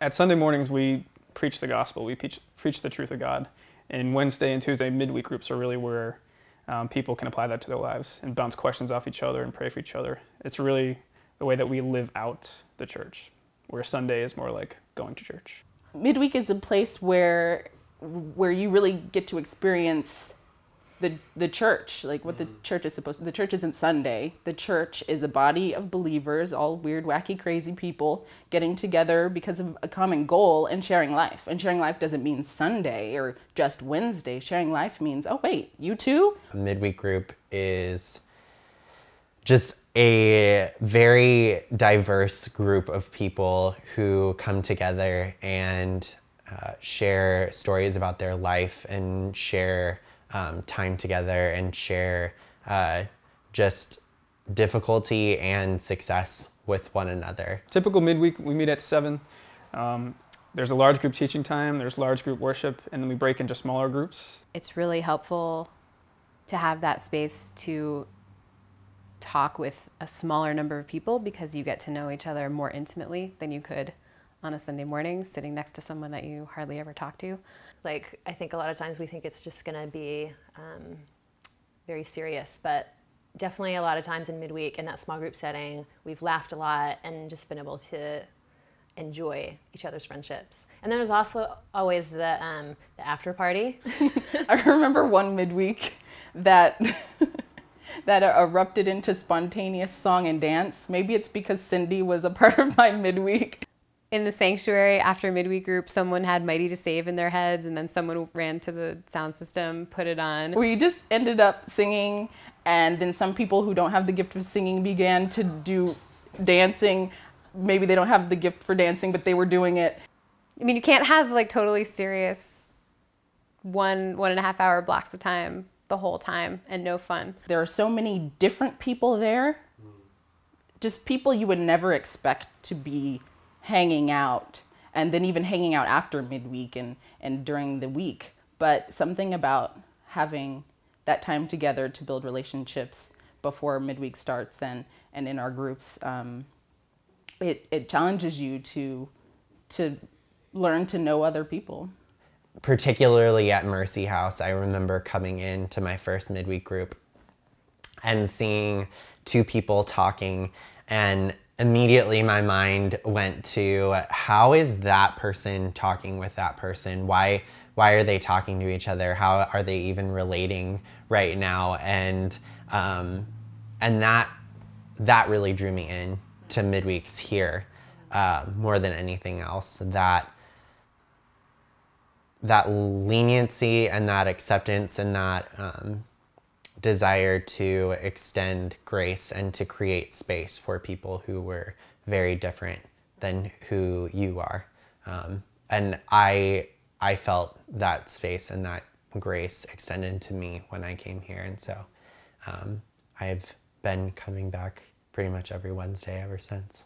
At Sunday mornings, we preach the gospel. We preach the truth of God. And Wednesday and Tuesday midweek groups are really where people can apply that to their lives and bounce questions off each other and pray for each other. It's really the way that we live out the church, where Sunday is more like going to church. Midweek is a place where you really get to experience the church, like what the church is supposed to. The church isn't Sunday. The church is a body of believers, all weird, wacky, crazy people getting together because of a common goal and sharing life. And sharing life doesn't mean Sunday or just Wednesday. Sharing life means, oh wait, you too? A midweek group is just a very diverse group of people who come together and share stories about their life and share time together and share just difficulty and success with one another. Typical midweek, we meet at 7. There's a large group teaching time, there's large group worship, and then we break into smaller groups. It's really helpful to have that space to talk with a smaller number of people because you get to know each other more intimately than you could on a Sunday morning sitting next to someone that you hardly ever talk to. Like, I think a lot of times we think it's just going to be very serious, but definitely a lot of times in midweek in that small group setting, we've laughed a lot and just been able to enjoy each other's friendships. And then there's also always the after party. I remember one midweek that that erupted into spontaneous song and dance. Maybe it's because Cindy was a part of my midweek. In the sanctuary, after midweek group, someone had Mighty to Save in their heads, and then someone ran to the sound system, put it on. We just ended up singing, and then some people who don't have the gift of singing began to do dancing. Maybe they don't have the gift for dancing, but they were doing it. I mean, you can't have like totally serious 1.5 hour blocks of time the whole time and no fun. There are so many different people there, just people you would never expect to be hanging out, and then even hanging out after midweek and during the week. But something about having that time together to build relationships before midweek starts and in our groups, it challenges you to learn to know other people. Particularly at Mercy House, I remember coming into my first midweek group and seeing 2 people talking, and immediately my mind went to, how is that person talking with that person? Why are they talking to each other? How are they even relating right now? And that really drew me in to midweeks here more than anything else. That leniency and that acceptance and that desire to extend grace and to create space for people who were very different than who you are. And I felt that space and that grace extended to me when I came here. And so I've been coming back pretty much every Wednesday ever since.